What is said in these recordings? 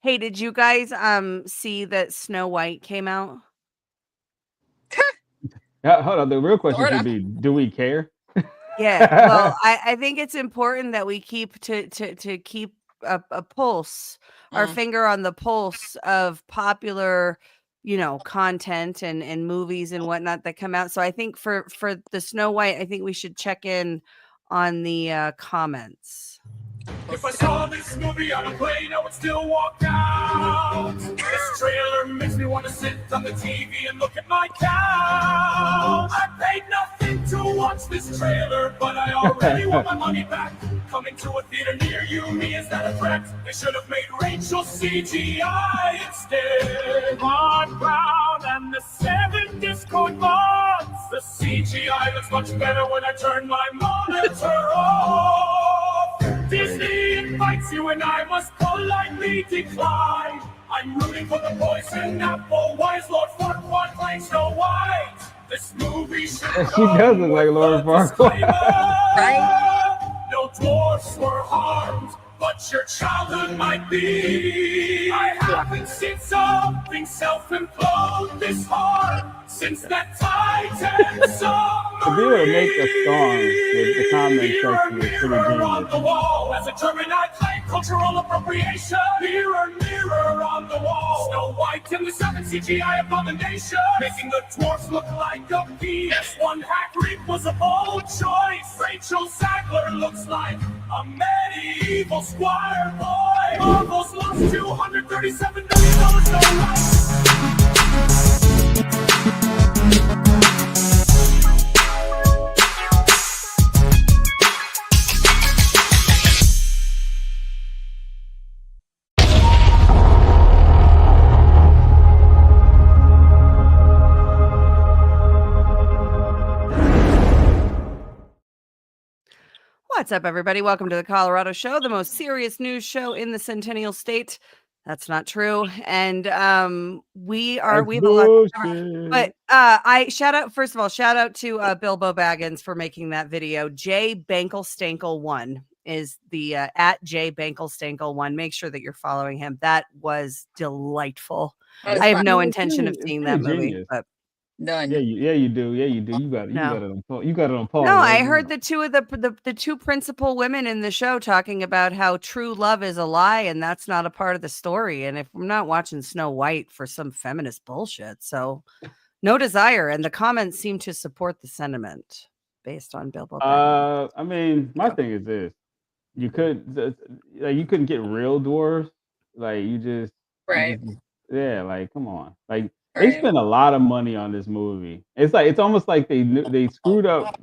Hey, did you guys see that Snow White came out? Hold on. The real question should Sorta. be, do we care? Yeah. Well, I think it's important that we keep to keep a pulse, our finger on the pulse of popular, content and movies and whatnot that come out. So I think for the Snow White, I think we should check in on the comments. If I saw this movie on a plane, I would still walk out. This trailer makes me want to sit on the TV and look at my couch. I paid nothing to watch this trailer, but I already want my money back. Coming to a theater near you, me, is that a threat? They should have made Rachel CGI instead. Ron Brown and the 7 Discord mods. The CGI looks much better when I turn my monitor off. Disney invites you and I must politely decline. I'm rooting for the poison apple. Why is Lord Farquaad playing Snow White? This movie should She does look like Lord Farquaad. Right? No dwarfs were harmed, but your childhood might be. I haven't seen something self-implode this hard since that Titan submarine. To be able to make a song with the comment section is pretty Mirror on genius. the wall, as a German I claim cultural appropriation. Mirror, mirror on the wall, Snow White and the 7 CGI abomination, making the dwarfs look like a PS1 hack reap was a bold choice. Rachel Zegler looks like a medieval squire boy. Marvel's lost $237 million. Snow White. What's up, everybody? Welcome to the Colorado Show, the most serious news show in the Centennial State. That's not true. And we have a lot to cover. But I shout out to Bilbo Baggins for making that video. J Bankelstankle1 is the at J Bankelstankle1. Make sure that you're following him. That was delightful. I have no intention of seeing that movie, but None. Yeah, you do. Yeah, you do. You got it. No. You got it on pause. No, right I now. heard the two principal women in the show talking about how true love is a lie and that's not a part of the story. And if I'm not watching Snow White for some feminist bullshit, so no desire. And the comments seem to support the sentiment based on Bilbo Baggins. I mean, my thing is this: you couldn't get real dwarves. Like you just Right. yeah. Like come on. Like Right. they spent a lot of money on this movie. It's almost like they screwed up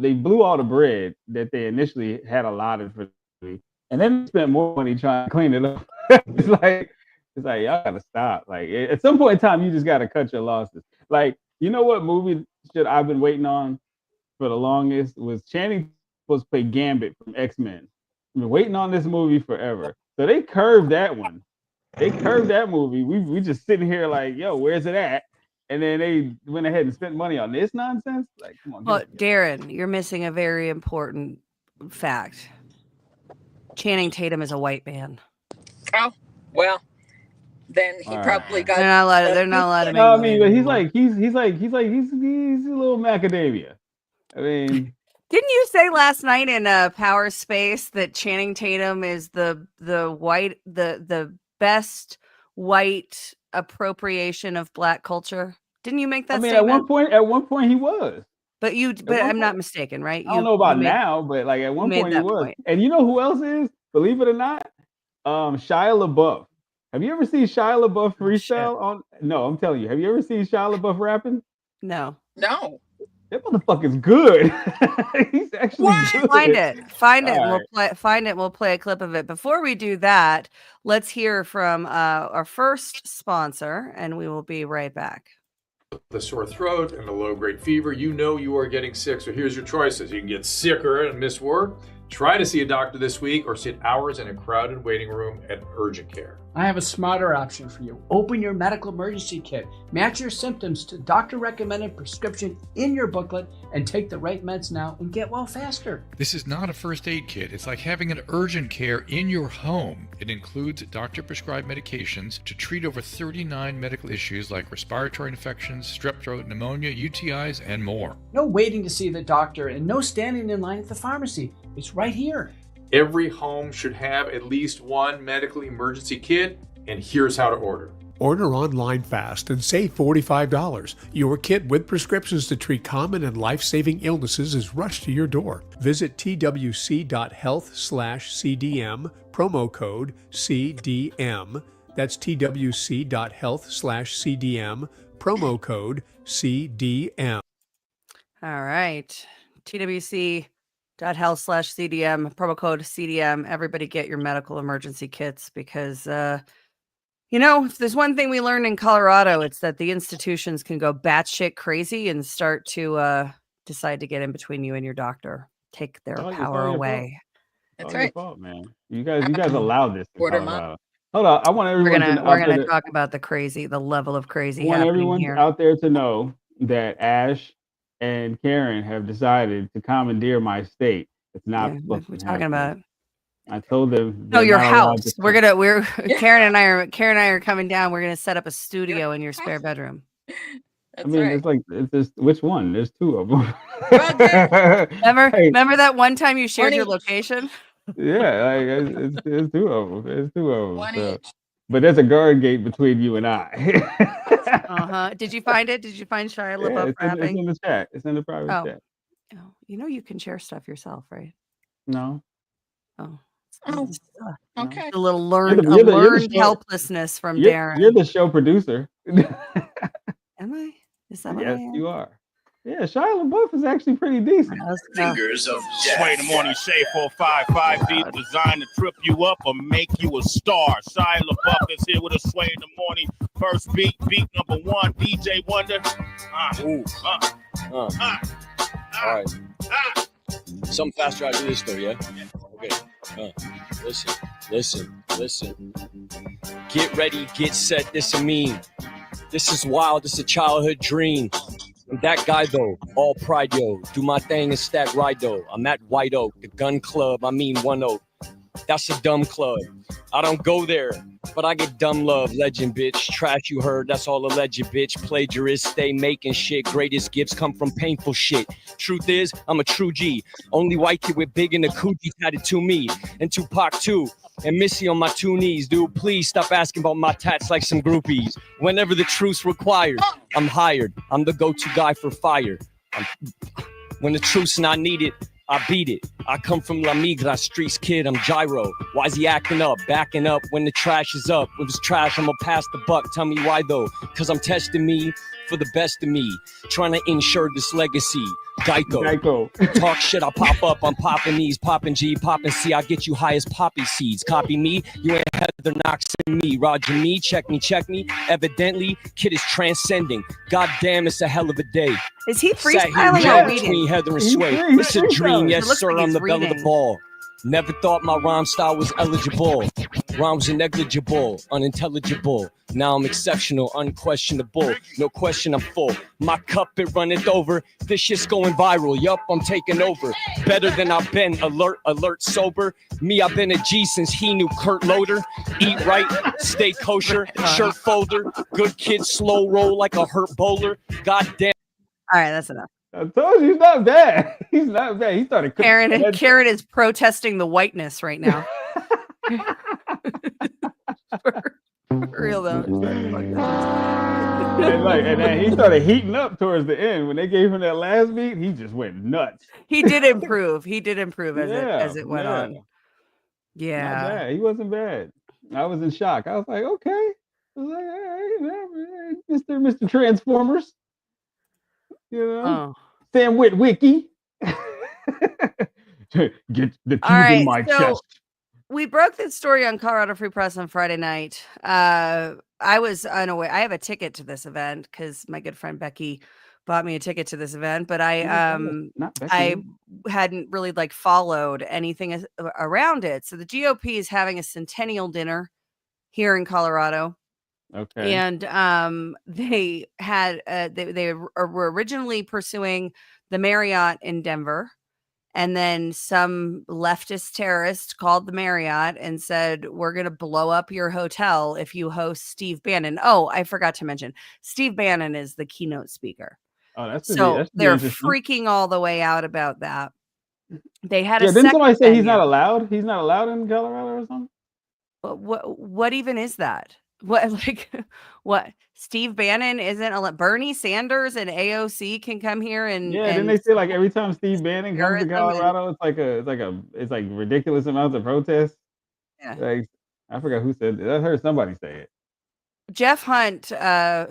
they blew all the bread that they initially had allotted for the movie, and then spent more money trying to clean it up. it's like y'all gotta stop. Like at some point in time, you just gotta cut your losses. Like you know what movie should I've been waiting on for the longest was Channing supposed to play Gambit from X-Men. I've been waiting on this movie forever. So they curved that one. They curved that movie. We just sitting here like, yo, where's it at? And then they went ahead and spent money on this nonsense. Like, come on. Well, Darren, you're missing a very important fact. Channing Tatum is a white man. Oh, well, then he probably got. They're not allowed to. No, I mean, but he's a little macadamia. I mean, didn't you say last night in Power Space that Channing Tatum is the best white appropriation of Black culture? Didn't you make that statement? at one point he was. But I'm not mistaken, right? I don't know about now, but like at one point he was. Point. And you know who else is? Believe it or not, Shia LaBeouf. Have you ever seen Shia LaBeouf freestyle No, I'm telling you. Have you ever seen Shia LaBeouf rapping? No. That motherfucker's good. He's actually good. Find it. Find it. We'll play a clip of it. Before we do that, let's hear from our first sponsor, and we will be right back. The sore throat and the low-grade fever, you know you are getting sick. So here's your choices. You can get sicker and miss work. Try to see a doctor this week or sit hours in a crowded waiting room at urgent care. I have a smarter option for you. Open your medical emergency kit. Match your symptoms to doctor-recommended prescription in your booklet and take the right meds now and get well faster. This is not a first aid kit. It's like having an urgent care in your home. It includes doctor-prescribed medications to treat over 39 medical issues like respiratory infections, strep throat, pneumonia, UTIs, and more. No waiting to see the doctor and no standing in line at the pharmacy. It's right here. Every home should have at least one medical emergency kit, and here's how to order. Order online fast and save $45. Your kit with prescriptions to treat common and life-saving illnesses is rushed to your door. Visit twc.health/CDM, promo code CDM. That's twc.health/CDM, promo code CDM. All right. TWC.health/CDM, promo code CDM. Everybody get your medical emergency kits because, if there's one thing we learned in Colorado, it's that the institutions can go batshit crazy and start to decide to get in between you and your doctor, take their power away. That's All your right. fault, man. You guys allowed this in Order 'em Colorado. Hold on, I want We're everyone gonna to talk about the level of crazy I want happening everyone here. out there to know that Ash and Karen have decided to commandeer my state. It's not Yeah, supposed we're to talking happen. about I told them. no, they're your not allowed house. to We're Karen and I are coming down. We're gonna set up a studio in your spare bedroom. That's I mean, right. it's like it's just which one? There's two of them. Remember, Hey, remember that one time you shared your One each. location? yeah, like it's two of them. It's two of them. One So. each. But there's a guard gate between you and I. Did you find it? Did you find Shia Yeah, LaBeouf it's rapping? in the chat. It's in the private Oh. chat. Oh, you can share stuff yourself, right? No. Oh, Oh, it's, okay. a little You're the- learned, you're the- you're the learned show- helplessness from You're Darren. the show producer. Am I? Is that what Yes, I am? you are. Yeah, Shia LaBeouf is actually pretty decent. Fingers of Sway in the morning, say 455 deep, designed to trip you up or make you a star. Shia LaBeouf is here with a sway in the morning. First beat number one, DJ Wonder. All right. Something faster, I do this though, yeah? Okay. Listen. Get ready, get set, this a meme. This is wild, this a childhood dream. I'm that guy though, all pride yo. Do my thing and stack ride though. I'm at White Oak, the gun club, I mean 1 Oak. That's a dumb club. I don't go there, but I get dumb love. Legend, bitch. Trash you heard, that's all alleged, bitch. Plagiarist, stay making shit. Greatest gifts come from painful shit. Truth is, I'm a true G. Only white kid with big in the coochie tatted to me. And Tupac too. And Missy on my 2 knees. Dude, please stop asking about my tats like some groupies. Whenever the truth's required, I'm hired. I'm the go-to guy for fire. When the truth's not needed, I beat it. I come from La Migra, streets kid, I'm gyro. Why is he acting up, backing up when the trash is up? If it's trash, I'ma pass the buck. Tell me why though? Cause I'm testing me for the best of me. Trying to ensure this legacy. Geico. Talk shit, I pop up. I'm popping these, popping G, popping C. I get you high as poppy seeds. Copy me, you ain't Heather Knox in me. Roger me, check me. Evidently, kid is transcending. God damn, it's a hell of a day. Is he Sat here freestyling or jabbed reading? between Heather and He's Sway. free- It's a he's dream, freestyling. yes It looks sir, like I'm he's the bell of the reading. ball. Never thought my rhyme style was eligible. Rhymes are negligible, unintelligible. Now I'm exceptional, unquestionable. No question, I'm full. My cup, it runneth over. This shit's going viral. Yup, I'm taking over. Better than I've been. Alert, sober. Me, I've been a G since he knew Kurt Loder. Eat right, stay kosher. Shirt folder. Good kid, slow roll like a hurt bowler. God damn. All right, that's enough. I told you he's not bad. He's not bad. He started cooking. Karen is protesting the whiteness right now. For real though. and then he started heating up towards the end. When they gave him that last beat, he just went nuts. He did improve. As it went on. Not Yeah. bad. He wasn't bad. I was in shock. I was like, okay. I was like, all right, Mr. Transformers. You know, Oh. Sam Witwicky. Get the tube All right, in my so chest. we broke this story on Colorado Free Press on Friday night. I was unaware. I have a ticket to this event because my good friend Becky bought me a ticket to this event, but Not Becky. I hadn't really like followed anything around it. So the GOP is having a centennial dinner here in Colorado. Okay. And they had they were originally pursuing the Marriott in Denver, and then some leftist terrorist called the Marriott and said, "We're going to blow up your hotel if you host Steve Bannon." Oh, I forgot to mention, Steve Bannon is the keynote speaker. Oh, that's They're interesting. freaking all the way out about that. They had Yeah, a didn't somebody say second he's not venue. allowed? He's not allowed in Colorado or something? What even is that? What like what? Steve Bannon isn't allowed. Bernie Sanders and AOC can come here and Yeah, didn't they say like every time Steve Bannon comes to terrorism and Colorado, it's like ridiculous amounts of protests? yeah. Like I forgot who said it. I heard somebody say it. Jeff Hunt,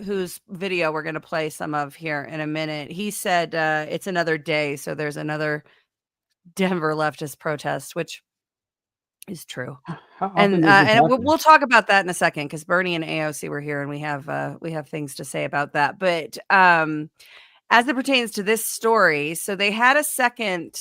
whose video we're going to play some of here in a minute, he said it's another day, so there's another Denver leftist protest, which is true. How often does this And happen? we'll talk about that in a second because Bernie and AOC were here, and we have things to say about that. But as it pertains to this story, so they had a second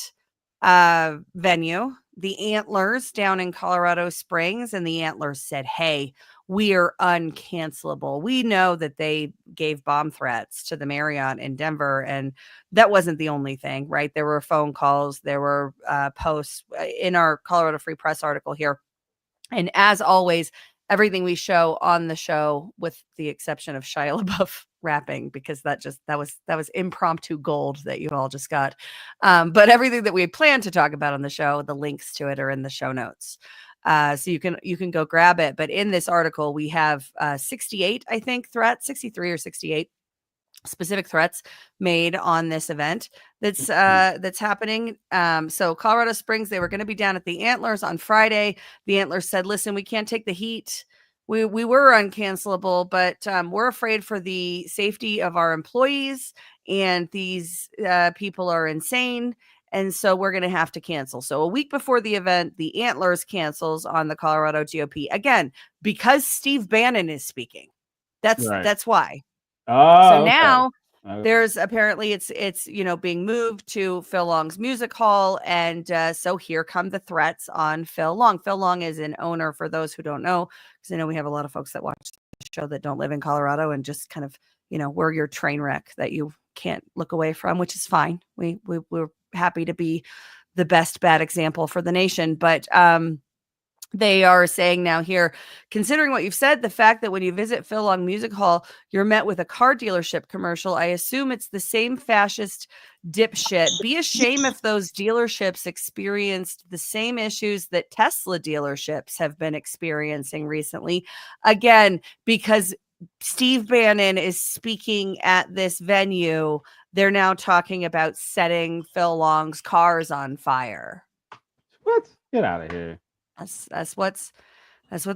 venue, the Antlers down in Colorado Springs, and the Antlers said, "Hey, we are uncancelable. We know that they gave bomb threats to the Marriott in Denver, and that wasn't the only thing, right? There were phone calls, there were posts in our Colorado Free Press article here. And as always, everything we show on the show, with the exception of Shia LaBeouf rapping, because that was impromptu gold that you all just got. But everything that we planned to talk about on the show, the links to it are in the show notes. So you can go grab it. But in this article, we have 68, I think, threats, 63 or 68 specific threats made on this event that's happening. So Colorado Springs, they were going to be down at the Antlers on Friday. The Antlers said, "Listen, we can't take the heat. We were uncancelable, but we're afraid for the safety of our employees, and these people are insane. And so we're going to have to cancel." So a week before the event, the Antlers cancels on the Colorado GOP again, because Steve Bannon is speaking. That's why. Oh, So okay. now Okay. there's apparently it's being moved to Phil Long's Music Hall, and so here come the threats on Phil Long. Phil Long is an owner, for those who don't know, because I know we have a lot of folks that watch the show that don't live in Colorado and just kind of, we're your train wreck that you can't look away from, which is fine. We're happy to be the best bad example for the nation, but they are saying now here, considering what you've said, the fact that when you visit Phil Long Music Hall, you're met with a car dealership commercial, I assume it's the same fascist dipshit. Be a shame if those dealerships experienced the same issues that Tesla dealerships have been experiencing recently. Again, because Steve Bannon is speaking at this venue, they're now talking about setting Phil Long's cars on fire. What? Get out of here. That's what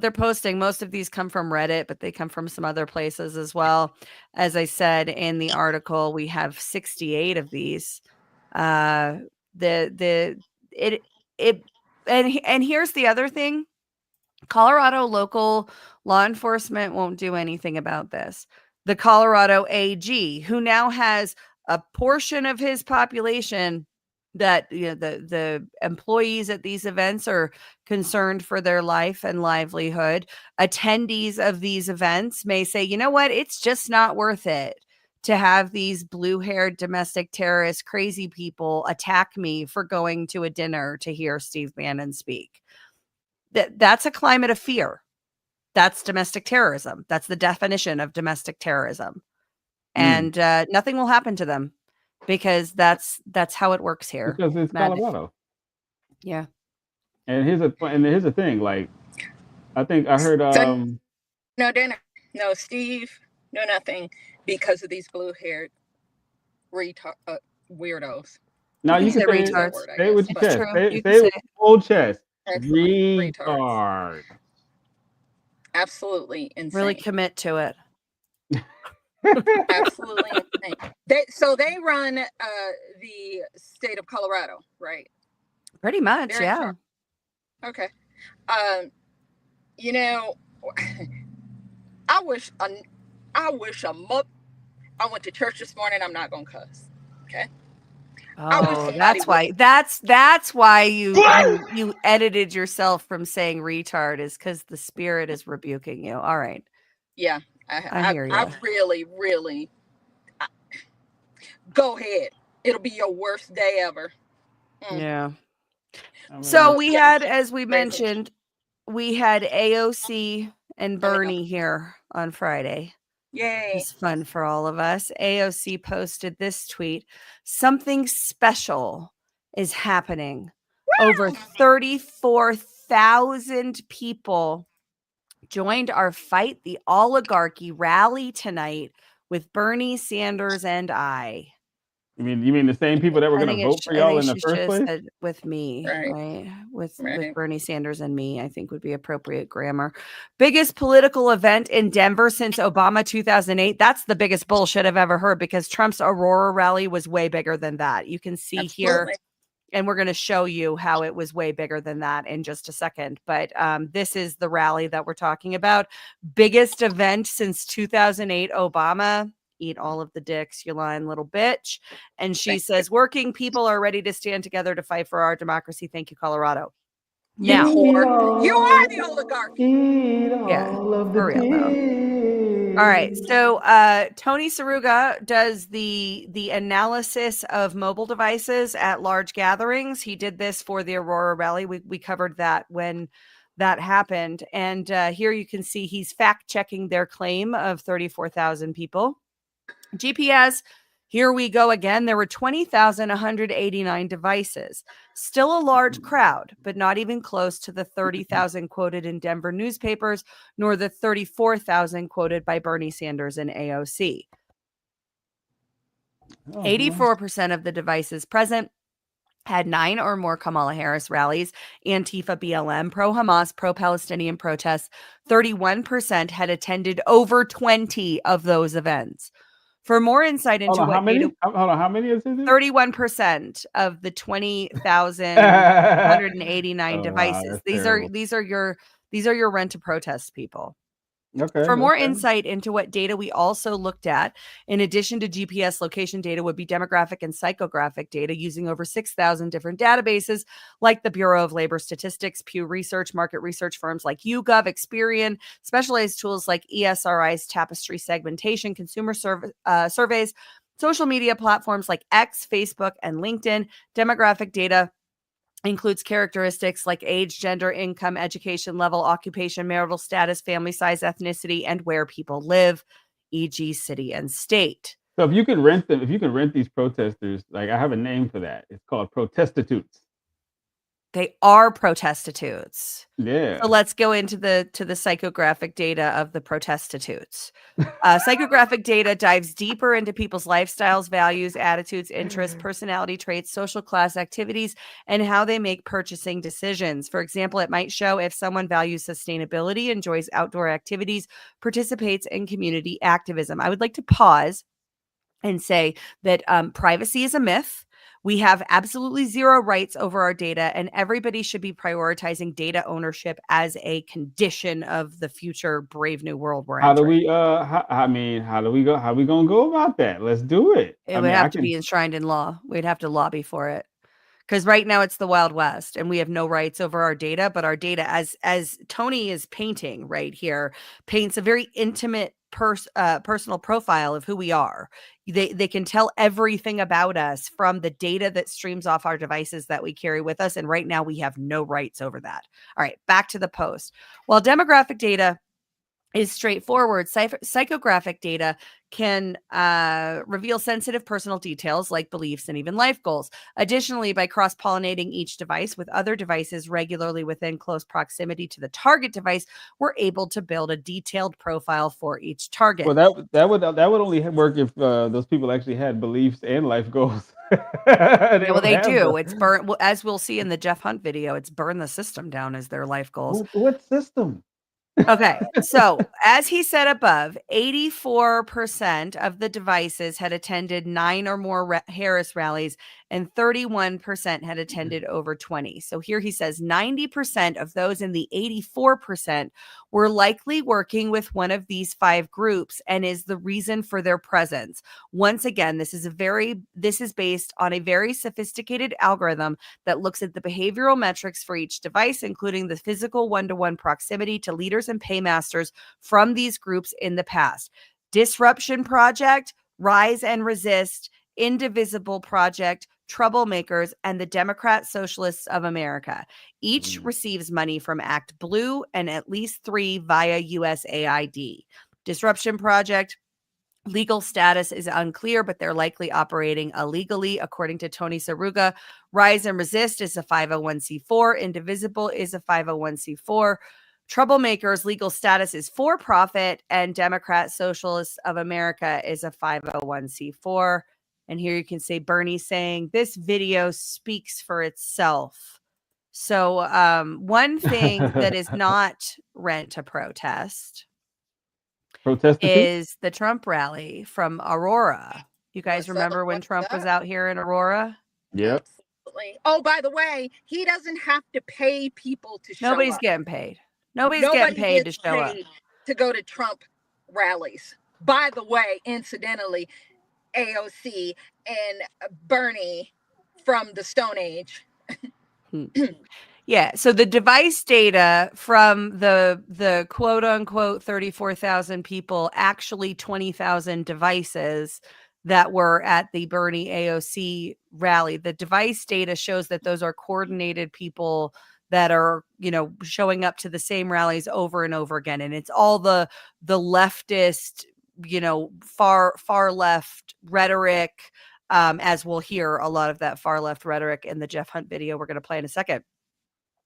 they're posting. Most of these come from Reddit, but they come from some other places as well. As I said in the article, we have 68 of these. And here's the other thing. Colorado local law enforcement won't do anything about this. The Colorado AG, who now has a portion of his population that the employees at these events are concerned for their life and livelihood. Attendees of these events may say, you know what, it's just not worth it to have these blue-haired domestic terrorist crazy people attack me for going to a dinner to hear Steve Bannon speak. That's a climate of fear. That's domestic terrorism. That's the definition of domestic terrorism. And nothing will happen to them, because that's how it works here. Because it's Colorado. Yeah. And here's a thing. Like, I think I heard. No, Steve, no nothing, because of these blue-haired weirdos. Now you can say retards. Say it with your chest. Say it with your whole chest. Retard. Absolutely insane. Really commit to it. Absolutely insane. They run the state of Colorado, right? Pretty much, yeah. Okay. I wish I went to church this morning. I'm not gonna cuss. Okay. I wish Oh, somebody that's would. why. That's why you edited yourself from saying retard, is because the spirit is rebuking you. All right, Yeah, I hear I you. really. Go ahead. It'll be your worst day ever. Yeah. I So mean, we Yeah. had, as we mentioned, we had AOC and Bernie here on Friday. It Yay. was fun for all of us. AOC posted this tweet: "Something special is happening. Over 34,000 people joined our Fight the Oligarchy rally tonight with Bernie Sanders and I." you mean the same people that were I gonna think vote for I y'all think in the she first should have place? said with me, Right. right? With Right. Bernie Sanders and me, I think would be appropriate grammar. Biggest political event in Denver since Obama 2008. That's the biggest bullshit I've ever heard, because Trump's Aurora rally was way bigger than that. You can see here, Absolutely. and we're going to show you how it was way bigger than that in just a second. But this is the rally that we're talking about. Biggest event since 2008 Obama. Eat all of the dicks, you lying little bitch. And she says, working people are ready to stand together to fight for our democracy. Thank you, Colorado. You Now, whore. You are the oligarchy. yeah, for real though. All right. So Tony Saruga does the analysis of mobile devices at large gatherings. He did this for the Aurora rally. We covered that when that happened. And here you can see he's fact checking their claim of 34,000 people. GPS, here we go again. There were 20,189 devices. Still a large crowd, but not even close to the 30,000 quoted in Denver newspapers, nor the 34,000 quoted by Bernie Sanders and AOC. 84% of the devices present had 9 or more Kamala Harris rallies, Antifa, BLM, pro-Hamas, pro-Palestinian protests. 31% had attended over 20 of those events. For more insight into Hold on, what how many? data, Hold on, how many is it? 31% of the 20,189 Oh, wow, devices. that's These terrible. are your rent to protest people. Okay. For more okay. insight into what data we also looked at, in addition to GPS location data, would be demographic and psychographic data using over 6,000 different databases like the Bureau of Labor Statistics, Pew Research, market research firms like YouGov, Experian, specialized tools like ESRI's Tapestry segmentation, consumer surveys, social media platforms like X, Facebook, and LinkedIn. Demographic data includes characteristics like age, gender, income, education level, occupation, marital status, family size, ethnicity, and where people live, e.g. city and state. So if you can rent them, if you can rent these protesters, like I have a name for that. It's called protestitutes. They are protestitutes. Yeah. So let's go into the psychographic data of the protestitutes. Psychographic data dives deeper into people's lifestyles, values, attitudes, interests, personality traits, social class activities, and how they make purchasing decisions. For example, it might show if someone values sustainability, enjoys outdoor activities, participates in community activism. I would like to pause and say that privacy is a myth. We have absolutely zero rights over our data, and everybody should be prioritizing data ownership as a condition of the future brave new world we're How do entering. we how do we go? How we gonna go about that? Let's do it. It would have to be enshrined in law. We'd have to lobby for it. Because right now it's the Wild West and we have no rights over our data, but our data, as Tony is painting right here, paints a very intimate personal profile of who we are. They can tell everything about us from the data that streams off our devices that we carry with us. And right now we have no rights over that. All right, back to the post. While demographic data is straightforward, psychographic data can reveal sensitive personal details like beliefs and even life goals. Additionally, by cross-pollinating each device with other devices regularly within close proximity to the target device, we're able to build a detailed profile for each target. Well, that would only work if those people actually had beliefs and life goals. They do. It's burn. Well, as we'll see in the Jeff Hunt video, it's burn the system down as their life goals. What system? Okay, so as he said above, 84% of the devices had attended 9 or more Harris rallies, and 31% had attended over 20. So here he says 90% of those in the 84% were likely working with one of these 5 groups and is the reason for their presence. Once again, this is based on a very sophisticated algorithm that looks at the behavioral metrics for each device, including the physical one-to-one proximity to leaders and paymasters from these groups in the past. Disruption Project, Rise and Resist, Indivisible Project, Troublemakers, and the Democrat Socialists of America. Each receives money from Act Blue and at least 3 via USAID. Disruption Project, legal status is unclear, but they're likely operating illegally, according to Tony Saruga. Rise and Resist is a 501c4. Indivisible is a 501c4. Troublemakers' legal status is for profit, and Democrat Socialists of America is a 501c4. And here you can say Bernie saying this video speaks for itself. So one thing that is not Rent a Protest is the Trump rally from Aurora. You guys remember when Trump was out here in Aurora? Yep. Absolutely. Oh, by the way, he doesn't have to pay people to show Nobody's up. getting paid. Nobody's getting paid to show up. To go to Trump rallies. By the way, incidentally, AOC and Bernie from the Stone Age. Yeah. So the device data from the quote unquote 34,000 people, actually 20,000 devices that were at the Bernie AOC rally. The device data shows that those are coordinated people that are, showing up to the same rallies over and over again. And it's all the leftist, far left rhetoric, as we'll hear a lot of that far left rhetoric in the Jeff Hunt video we're going to play in a second.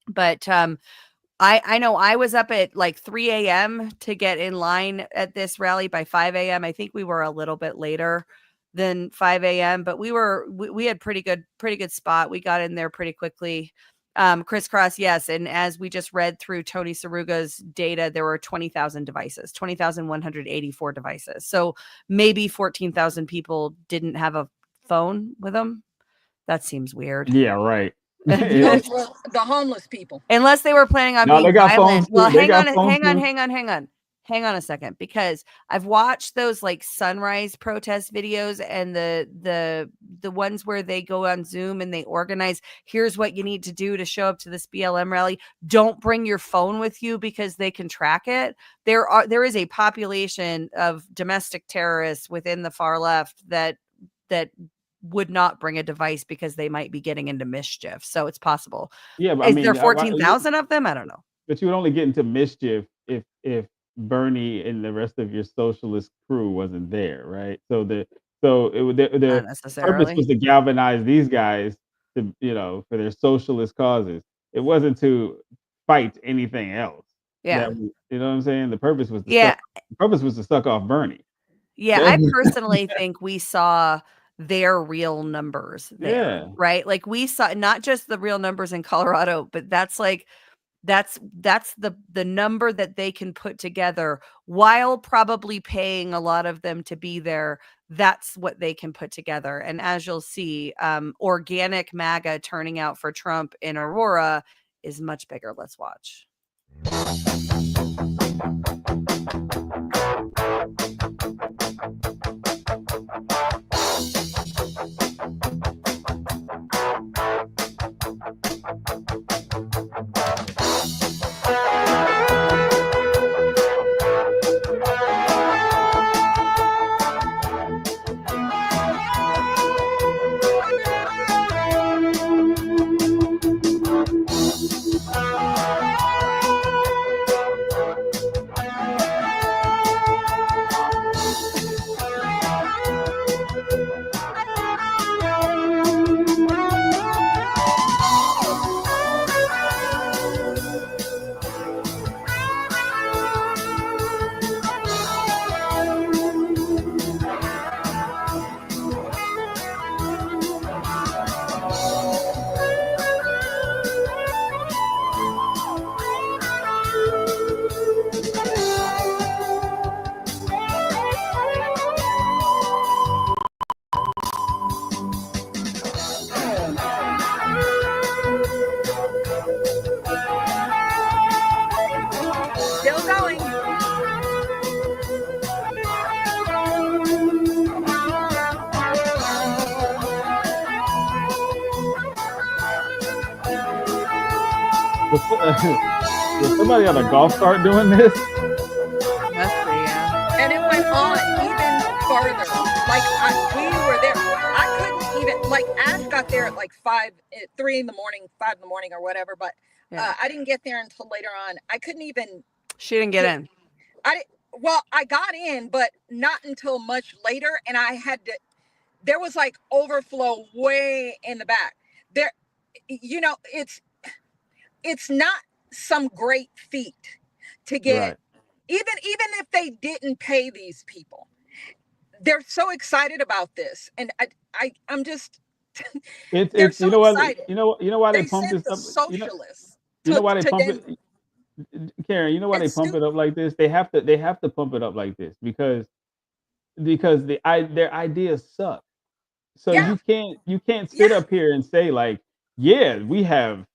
But I know I was up at like 3 a.m. to get in line at this rally. By 5 a.m. I think we were a little bit later than 5 a.m. But we had pretty good spot. We got in there pretty quickly. Crisscross, yes. And as we just read through Tony Saruga's data, there were 20,000 devices, 20,184 devices. So maybe 14,000 people didn't have a phone with them. That seems weird. Yeah, right. Those were the homeless people. Unless they were planning on being they got violent. phones Well, too. hang on a second, because I've watched those like sunrise protest videos and the ones where they go on Zoom and they organize, here's what you need to do to show up to this BLM rally. Don't bring your phone with you because they can track it. There is a population of domestic terrorists within the far left that would not bring a device because they might be getting into mischief. So it's possible. Yeah, but is there 14,000 of them? I don't know. But you would only get into mischief if Bernie and the rest of your socialist crew wasn't there, right? So the purpose was to galvanize these guys to, for their socialist causes. It wasn't to fight anything else. Yeah. You know what I'm saying? The purpose was to suck off Bernie. Yeah, I personally think we saw their real numbers there, right? Like we saw not just the real numbers in Colorado, but that's the number that they can put together while probably paying a lot of them to be there. That's what they can put together. And as you'll see, organic MAGA turning out for Trump in Aurora is much bigger. Let's watch. Was somebody on a golf cart doing this? Must be, yeah. And it went on even farther. Like we were there. I couldn't even like Ash got there at like 3 in the morning, 5 in the morning or whatever. But Yeah. I didn't get there until later on. I couldn't even. She didn't get in. Well, I got in, but not until much later, and I had to. There was like overflow way in the back. There, you know, it's not some great feat to get. Right. Even if they didn't pay these people, they're so excited about this, and I'm just. They're It's so you know what excited. you know why they They pump sent this the up. socialists You know why to they pump Denver. it, Karen. You know why they It's pump it up like this? They have to pump it up like this because their ideas suck. So Yeah. you can't sit Yeah. up here and say like, yeah, we have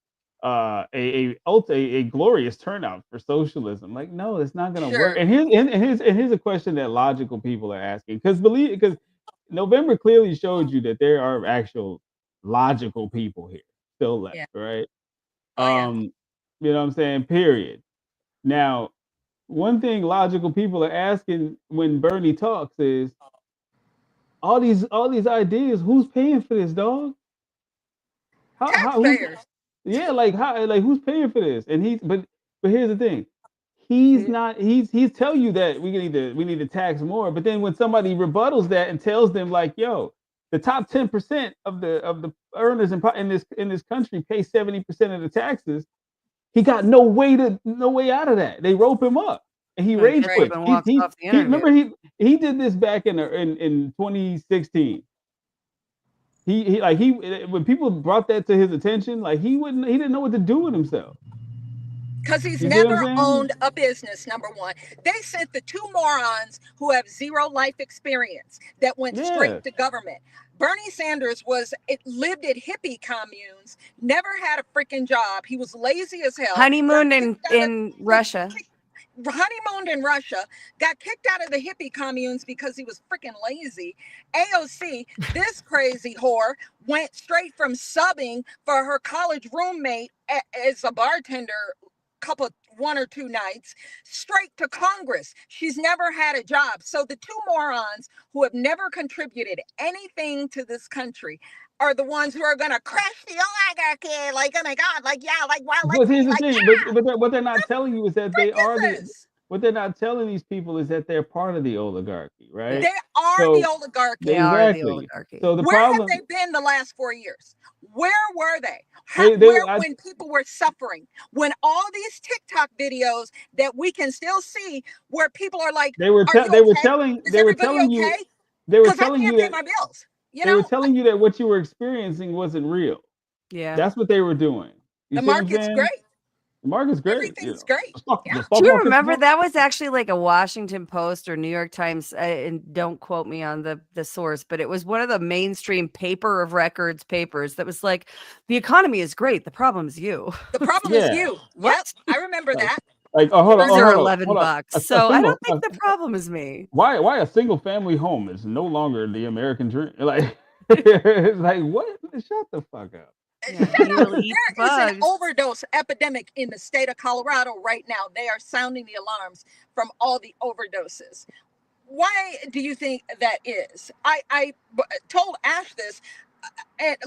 a glorious turnout for socialism. Like, no, it's not gonna work. Sure. And here's a question that logical people are asking because November clearly showed you that there are actual logical people here still left, Yeah. right? Oh, yeah. You know what I'm saying? Period. Now, one thing logical people are asking when Bernie talks is all these ideas, who's paying for this, dog? Who's, Taxpayers. yeah, like who's paying for this? And but here's the thing. He's not he's telling you that we need to tax more, but then when somebody rebuttals that and tells them like, yo, the top 10% of the earners in this country pay 70% of the taxes, he got no way out of that. They rope him up and he And rage gets up quits. and walks off the Remember interview. he did this back in 2016. He when people brought that to his attention, like he didn't know what to do with himself. Because he's You see what I'm never saying? owned a business, number one. They sent the two morons who have zero life experience that went Yeah. straight to government. Bernie Sanders lived at hippie communes, never had a freaking job. He was lazy as hell. Honeymooned got in kicked out of- in Russia. honeymooned in Russia, got kicked out of the hippie communes because he was freaking lazy. AOC, this crazy whore, went straight from subbing for her college roommate as a bartender one or two nights straight to Congress. She's never had a job. So the two morons who have never contributed anything to this country are the ones who are gonna crash the oligarchy. Like, oh my God, like, yeah, like, wow, like, But here's the like, thing. yeah, But what they're not telling you is that they are the. this. What they're not telling these people is that they're part of the oligarchy, right? They are So- the oligarchy. They are the Exactly. oligarchy. So the Where problem. have they been the last 4 years? Where were they? When people were suffering? When all these TikTok videos that we can still see, where people are like, They were "Are you they were okay? telling Is they were everybody telling you okay?" they were Because I telling can't you pay that my bills. You they know, were telling you that what you were experiencing wasn't real. Yeah. That's what they were doing. You the see what I'm market's saying? great. The market's great. Everything's great. The stock Yeah. Do you market's remember great. that was actually like a Washington Post or New York Times, and don't quote me on the source, but it was one of the mainstream paper of records papers that was like, the economy is great, the problem is you. The problem Yeah. is you. What? Yep, I remember that. Like, oh, hold on, Those oh, are hold on, $11. hold on. So I don't think the problem is me. Why a single family home is no longer the American dream? Like, it's like what? Shut the fuck up. Yeah, you will eat the There is an bugs. overdose epidemic in the state of Colorado right now. They are sounding the alarms from all the overdoses. Why do you think that is? I told Ash this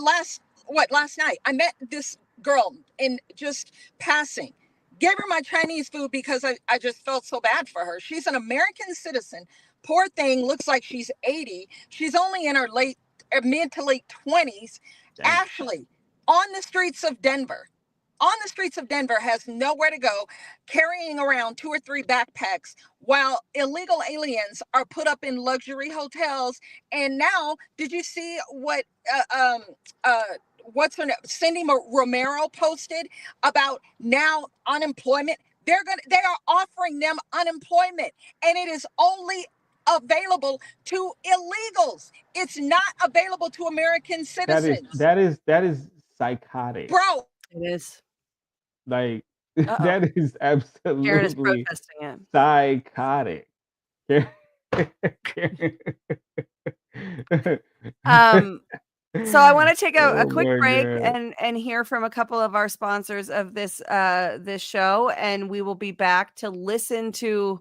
last night. I met this girl in just passing. Gave her my Chinese food because I just felt so bad for her. She's an American citizen. Poor thing, looks like she's 80. She's only in her mid to late 20s. Damn. Ashley, on the streets of Denver, has nowhere to go, carrying around 2 or 3 backpacks while illegal aliens are put up in luxury hotels. And now, did you see what what's her name? Cindy Romero posted about now unemployment? They are offering them unemployment, and it is only available to illegals. It's not available to American citizens. That is psychotic. Bro, It is. Like Uh-oh. that is Karen is absolutely protesting it. psychotic. Um, So I want to take a Oh quick my break God. and hear from a couple of our sponsors of this this show, and we will be back to listen to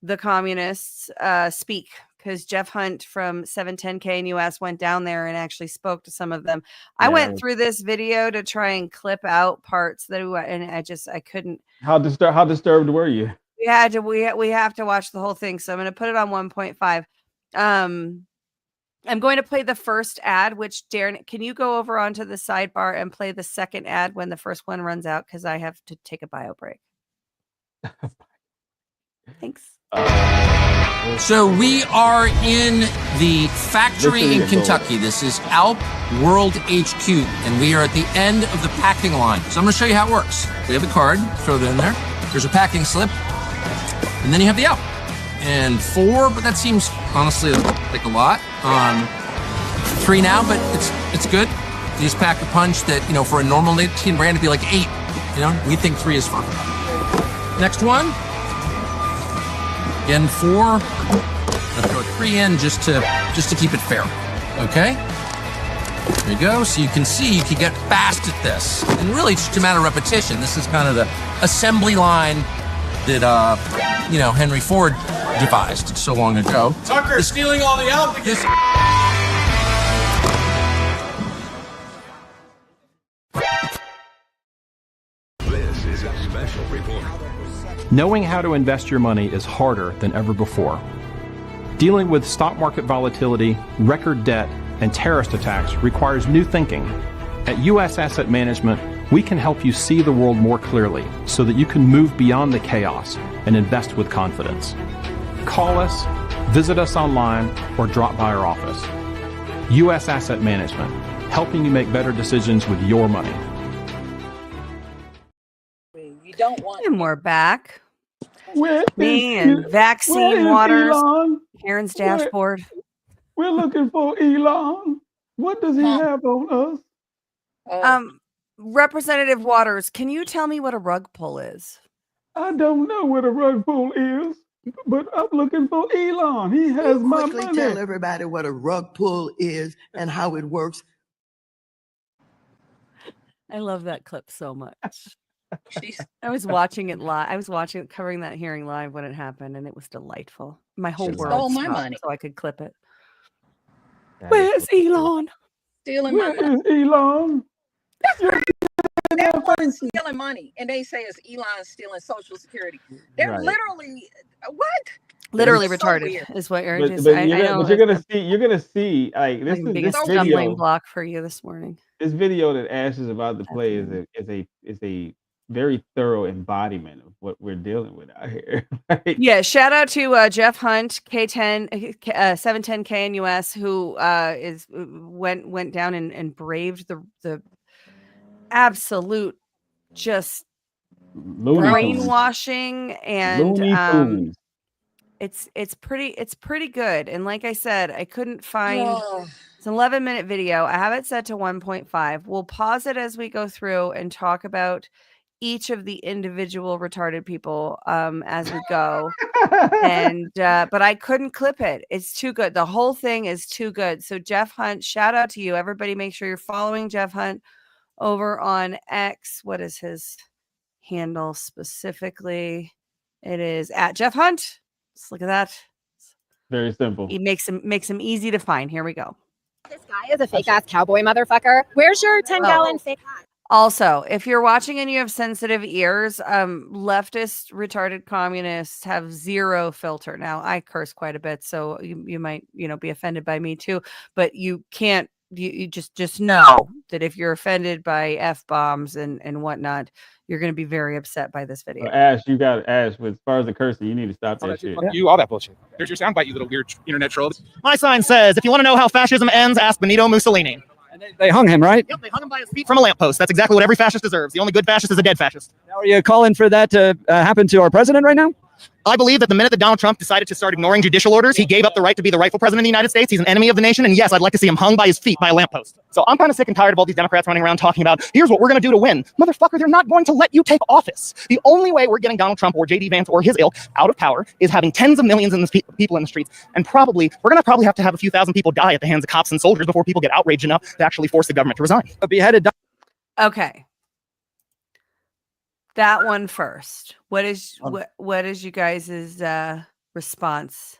the communists speak, because Jeff Hunt from 710KNUS went down there and actually spoke to some of them. I went Yes. through this video to try and clip out parts that and I couldn't. How disturbed were you? We had to we have to watch the whole thing, so I'm going to put it on 1.5. I'm going to play the first ad, which Darren, can you go over onto the sidebar and play the second ad when the first one runs out? Because I have to take a bio break. Thanks. So we are in the factory in Kentucky. This is Alp World HQ, and we are at the end of the packing line. So I'm going to show you how it works. We have the card, throw it in there. There's a packing slip, and then you have the Alp. And 4, but that seems honestly like a lot. 3 now, but it's good. You just pack a punch that, you know, for a normal nicotine brand, it'd be like 8. You know, we think 3 is fine. Next one. Again, 4. I'm gonna throw 3 in just to keep it fair. Okay. There you go. So you can see you can get fast at this, and really it's just a matter of repetition. This is kind of the assembly line that you know, Henry Ford devised so long ago. Tucker's stealing all the Alp again. This is a special report. Knowing how to invest your money is harder than ever before. Dealing with stock market volatility, record debt, and terrorist attacks requires new thinking. At U.S. Asset Management, we can help you see the world more clearly so that you can move beyond the chaos and invest with confidence. Call us, visit us online, or drop by our office. U.S. Asset Management, helping you make better decisions with your money. You don't want. And we're back. Where Me is- and Vaccine where is Waters, Elon? Karen's Where- dashboard. We're looking for Elon. What does he have on us? Representative Waters, can you tell me what a rug pull is? I don't know what a rug pull is, but I'm looking for Elon. He has my Quickly money. tell everybody what a rug pull is and how it works. I love that clip so much. I was watching it live. I was covering that hearing live when it happened, and it was delightful. My whole She world stole my stopped money. so I could clip it. Where's Elon? Stealing my Where money. is Elon? They're stealing money, and they say it's Elon stealing Social Security. They're Right. literally what? Literally So retarded weird. is what you're But, just. but I you're, know gonna, but you're that's gonna see like the this is biggest this stumbling video. block for you this morning. This video that Ash is about to play is a very thorough embodiment of what we're dealing with out here. Right? Yeah, shout out to Jeff Hunt, K10, 710KNUS, who went down and braved the absolute just Looney Tunes. brainwashing, and Looney Tunes. it's pretty good. And like I said, I couldn't find. Oh. It's an 11-minute video. I have it set to 1.5. We'll pause it as we go through and talk about each of the individual retarded people as we go. And but I couldn't clip it. It's too good. The whole thing is too good. So Jeff Hunt, shout out to you. Everybody make sure you're following Jeff Hunt over on X. What is his handle specifically? It is at Jeff Hunt. Let's look at that. Very simple. He makes him easy to find. Here we go. This guy is a fake ass cowboy motherfucker. Where's your 10-gallon fake hat? Also, if you're watching and you have sensitive ears, leftist retarded communists have zero filter. Now, I curse quite a bit, so you might, be offended by me too, but you can't, you just know that if you're offended by F-bombs and whatnot, you're going to be very upset by this video. Ash, you got Ash. But as far as the cursing, you need to stop that shit. Fuck you, all that bullshit. There's your soundbite, you little weird internet troll. My sign says, if you want to know how fascism ends, ask Benito Mussolini. And they hung him, right? Yep, they hung him by his feet from a lamppost. That's exactly what every fascist deserves. The only good fascist is a dead fascist. Now, are you calling for that to happen to our president right now? I believe that the minute that Donald Trump decided to start ignoring judicial orders, he gave up the right to be the rightful president of the United States. He's an enemy of the nation. And yes, I'd like to see him hung by his feet by a lamppost. So I'm kind of sick and tired of all these Democrats running around talking about, here's what we're going to do to win. Motherfucker, they're not going to let you take office. The only way we're getting Donald Trump or J.D. Vance or his ilk out of power is having tens of millions of people in the streets. And we're going to probably have to have a few thousand people die at the hands of cops and soldiers before people get outraged enough to actually force the government to resign. A beheaded. Okay. That one first. What is you guys' response?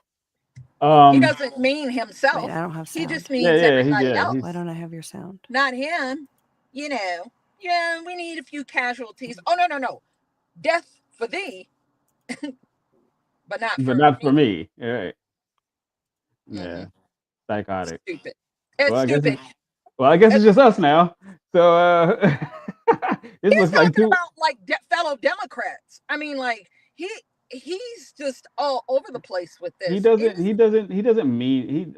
He doesn't mean himself. Wait, I don't have sound. He just means everybody else. Why don't I have your sound? Not him. You know. Yeah, we need a few casualties. Oh no. Death for thee. but not for me. All right. Yeah. Psychotic. Stupid. It's stupid. I guess it's just us now. So this He's looks like talking about like fellow Democrats. I mean, like he's just all over the place with this. he doesn't mean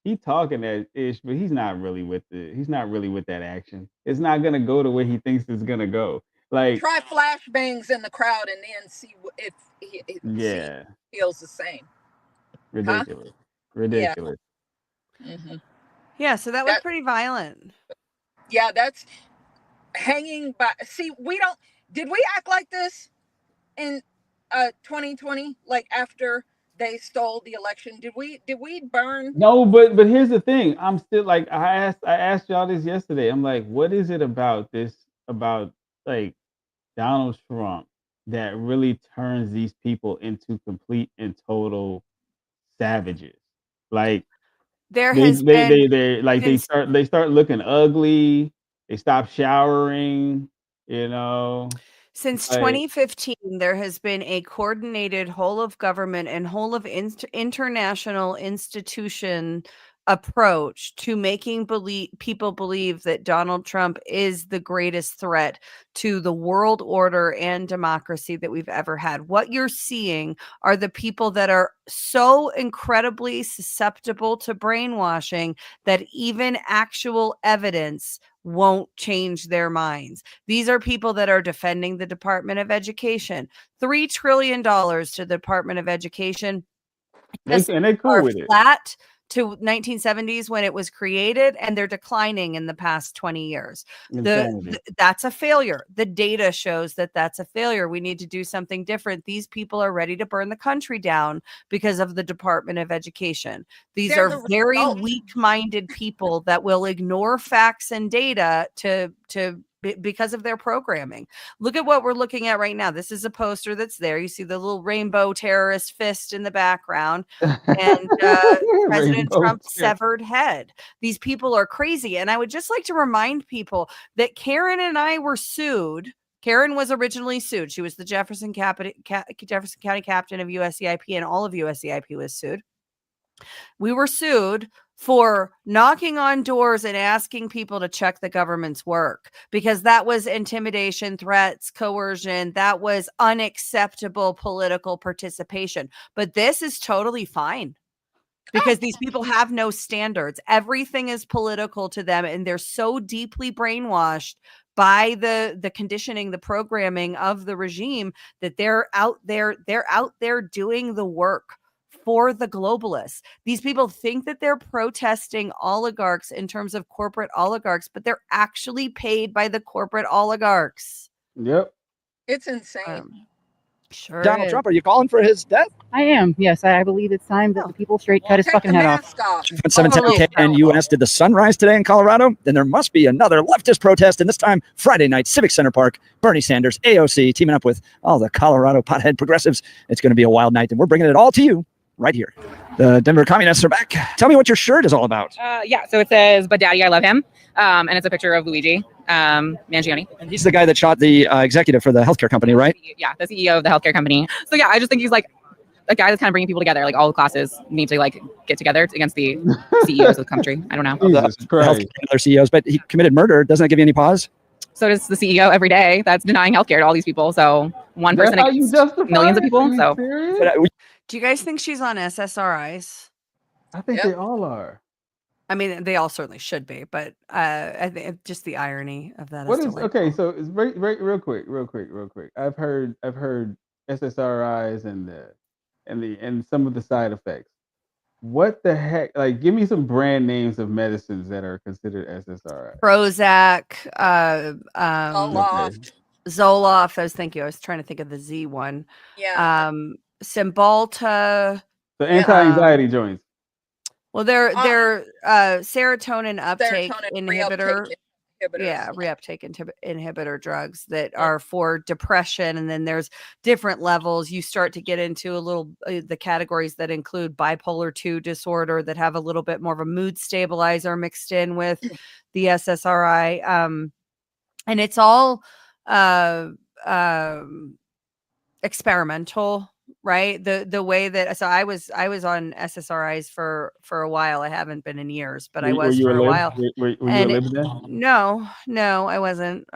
he's talking that ish, but he's not really with that action. It's not gonna go the way he thinks it's gonna go. Like try flashbangs in the crowd and then see if he feels the same. Ridiculous. Huh? Ridiculous. Yeah. Mm-hmm. Yeah, so that was pretty violent. Yeah, that's hanging by. See, did we act like this in 2020? Like after they stole the election, did we burn? No, but here's the thing. I'm still like I asked y'all this yesterday. I'm like, what is it about like Donald Trump that really turns these people into complete and total savages? Like they start looking ugly. They stop showering, you know. Since 2015, there has been a coordinated whole of government and whole of international institution approach to making people believe that Donald Trump is the greatest threat to the world order and democracy that we've ever had. What you're seeing are the people that are so incredibly susceptible to brainwashing that even actual evidence won't change their minds. These are people that are defending the Department of Education. $3 trillion to the Department of Education. And they're cool with it. Flat to 1970s when it was created, and they're declining in the past 20 years. That's a failure. The data shows that that's a failure. We need to do something different. These people are ready to burn the country down because of the Department of Education. These are very weak-minded people that will ignore facts and data because of their programming. Look at what we're looking at right now. This is a poster that's there. You see the little rainbow terrorist fist in the background and President Trump's severed head. These people are crazy. And I would just like to remind people that Karen and I were sued. Karen was originally sued. She was the Jefferson County captain of USCIP, and all of USCIP was sued. We were sued for knocking on doors and asking people to check the government's work, because that was intimidation, threats, coercion. That was unacceptable political participation. But this is totally fine because these people have no standards. Everything is political to them, and they're so deeply brainwashed by the conditioning, the programming of the regime, that they're out there doing the work for the globalists. These people think that they're protesting oligarchs in terms of corporate oligarchs, but they're actually paid by the corporate oligarchs. Yep. It's insane. Sure. Donald Trump, are you calling for his death? I am. Yes, I believe it's time that the people straight cut his fucking head off. 710 KNUS. Did the sun rise today in Colorado? Then there must be another leftist protest, and this time Friday night, Civic Center Park. Bernie Sanders, AOC, teaming up with all the Colorado pothead progressives. It's going to be a wild night, and we're bringing it all to you right here. The Denver Communists are back. Tell me what your shirt is all about. Yeah, so it says, "But Daddy, I love him," and it's a picture of Luigi Mangione. And he's the guy that shot the executive for the healthcare company, right? Yeah, the CEO of the healthcare company. So yeah, I just think he's like a guy that's kind of bringing people together. Like all the classes need to like get together against the CEOs of the country. I don't know. Healthcare CEOs, but he committed murder. Doesn't that give you any pause? So does the CEO every day that's denying healthcare to all these people. So one person against millions of people. So do you guys think she's on SSRIs? I think they all are. I mean, they all certainly should be, but I think just the irony of that. What is okay? So it's real quick. I've heard SSRIs and some of the side effects. What the heck? Like, give me some brand names of medicines that are considered SSRI. Prozac, Zoloft. Zoloft. I was trying to think of the Z one. Yeah. Cymbalta. So anti-anxiety joints. Well, they're serotonin uptake inhibitor. Reuptake inhibitor drugs that are for depression, and then there's different levels. You start to get into a little the categories that include bipolar 2 disorder that have a little bit more of a mood stabilizer mixed in with the SSRI, and it's all experimental. Right. The way that I was on SSRIs for a while. I haven't been in years, but I was for a while. Were you a lib then? No, I wasn't.